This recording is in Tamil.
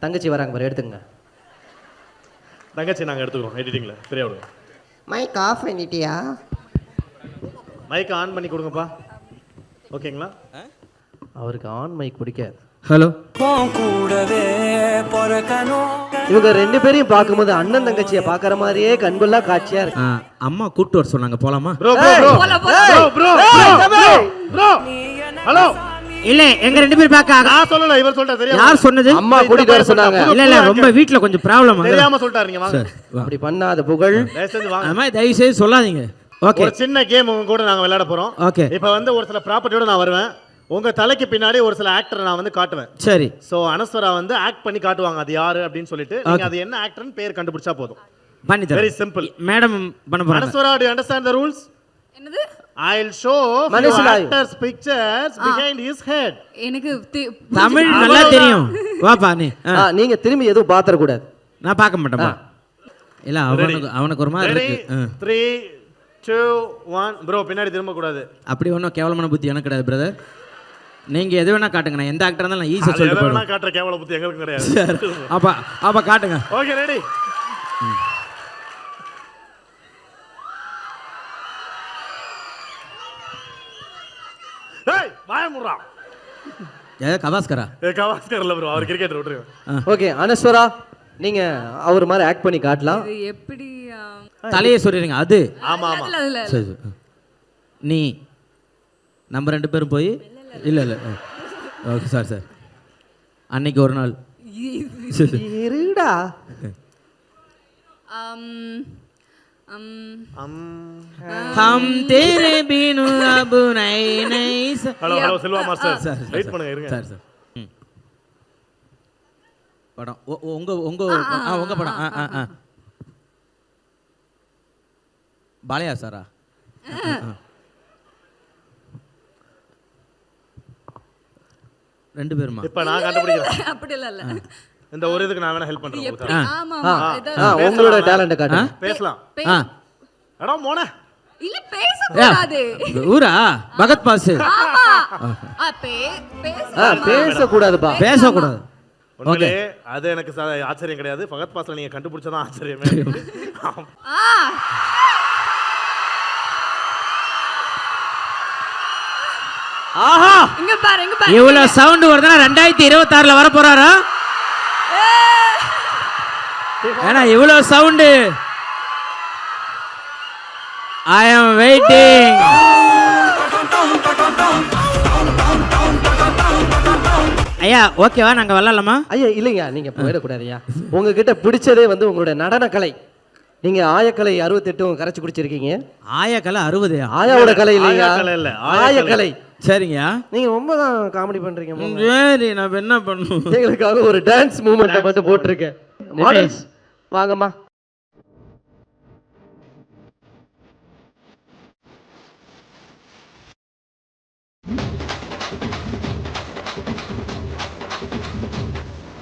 தங்கச்சி வராங்க பாரு, எடுத்துங்க. தங்கச்சி நாங்கள் எடுத்துக்கிறோம் எடிட்டிங்கில். சரியா விடுங்க. மைக் ஆஃப் பண்ணிட்டியா? மைக் ஆன் பண்ணி கொடுங்கப்பா. ஓகேங்களா? அவருக்கு ஆன் மைக் பிடிக்காது. ஹலோ. இவங்க 2 பேரையும் பார்க்கும்போது அண்ணன் தங்கச்சியை பார்க்குற மாதிரியே கண்கொள்ளா காட்சியா இருக்கு. அம்மா கூப்பிட்டு வர சொன்னாங்க, போலாமா? ஹலோ. இல்ல எங்க 2 பேரும் பார்க்க நான் சொல்லல, இவர் சொல்லிட்டாரு. தெரியும். யார் சொன்னது? அம்மா கூட்டிட்டு வர சொன்னாங்க. இல்ல ரொம்ப வீட்ல கொஞ்சம் ப்ராப்ளம். தெரியாம சொல்லிட்டாருங்க. வாங்க. அப்படி பண்ணாத புகழ். தயவு செய்து சொல்லாதீங்க. ஓகே. ஒரு சின்ன கேம் உங்க கூட நாங்க விளையாட போறோம். ஓகே. இப்போ வந்து ஒரு சில ப்ராப்பர்ட்டியோட நான் வருவேன். உங்க தலைக்கு பின்னாடி ஒரு சில ஆக்டரை நான் வந்து காட்டுவேன். சரி. சோ அனஸ்வரா வந்து ஆக்ட் பண்ணி காட்டுவாங்க அது யாரு அப்படின்னு சொல்லிட்டு நீங்க அது என்ன ஆக்டர்னு பேர் கண்டுபிடிச்சா போதும். பண்ணி தரேன். Very simple. மேடம் பண்ண போறாங்க. Anaswara, do you understand the rules? என்னது? I'll show actors pictures behind his head. எனக்கு தமிழ் நல்லா தெரியும். வாப்பா நீ. நீங்க திரும்பி எதுவும் பாத்தற கூடாது. நான் பார்க்க மாட்டேன்ப்பா. இல்ல அவனுக்கு ஒரு மாதிரி இருக்கு. 3 2 1 bro பின்னாடி திரும்ப கூடாது. அப்படி ஒண்ணும் கேவலமான புத்தி எனக்கு கிடையாது பிரதர். நீங்க எது வேணா காட்டுங்க. நான் எந்த ஆக்டரா இருந்தாலும் ஈஸியா சொல்லிட்டு போறேன். எது வேணா காட்டுற கேவல புத்தி எங்களுக்கு கிடையாது. அப்ப காட்டுங்க. Okay ready. ஏய் வாய முறா. கவாஸ்கரா? கவாஸ்கர் இல்ல bro, அவர் கிரிக்கெட்டர் விட்டுருங்க. ஓகே அனஸ்வரா, நீங்க அவர் மாதிரி ஆக்ட் பண்ணி காட்டலாம். இது எப்படி தலையை சொல்றீங்க அது? ஆமா ஆமா. சரி. நீ நம்ம 2 பேரும் போய் இல்ல ஓகே சார் அன்னைக்கு ஒரு நாள் இருடா. हम तेरे बिनु अब नहीं ஹலோ செல்வா மாஸ்டர் வெயிட் பண்ணுங்க இருங்க. சார் படம் உங்க படம். பாலையா சாரா? ரெண்டு பேருமா? இப்ப நான் கண்டுபிடிக்கிறேன். அப்படி இல்ல. இந்த ஒரு இதுக்கு நான் வேணா ஹெல்ப் பண்றேன் உங்களுக்கு. ஆமா உங்களோட டேலண்ட காட்டுங்க. பேசலாம். அட மோனே. இல்ல பேச கூடாது. ஊரா பகத் பாஸ். ஆமா. பேச கூடாதுப்பா. பேச கூடாது. ஓகே. அது எனக்கு ஆச்சரியம் கிடையாது. பகத் பாஸ்ல நீங்க கண்டுபிடிச்சதான் ஆச்சரியமே. ஆஹா இங்க பாரு. இவ்வளவு சவுண்ட் வருதுன்னா 2026ல வர போறாரா? ஏன்னா இவ்வளவு சவுண்ட். I am waiting. ஐயா ஓகேவா நாங்க வரலாமா? ஐயா இல்லைங்க, நீங்க போயிடக்கூடாதுயா. உங்ககிட்ட பிடிச்சதே வந்து உங்களோட நடன கலை. நீங்க ஆயக்கலை 68 கரைச்சு குடிச்சிருக்கீங்க. ஆயக்கலை 60? ஆயாவோட கலை இல்லையா? ஆயக்கலை. சரிங்கயா. நீங்க ரொம்ப தான் காமெடி பண்றீங்க. சரி நான் என்ன பண்ணும்? எங்களுக்காக ஒரு டான்ஸ் மூவ்மெண்ட் மட்டும் போட்டுருக்கேன். மாடல்ஸ் வாங்கம்மா.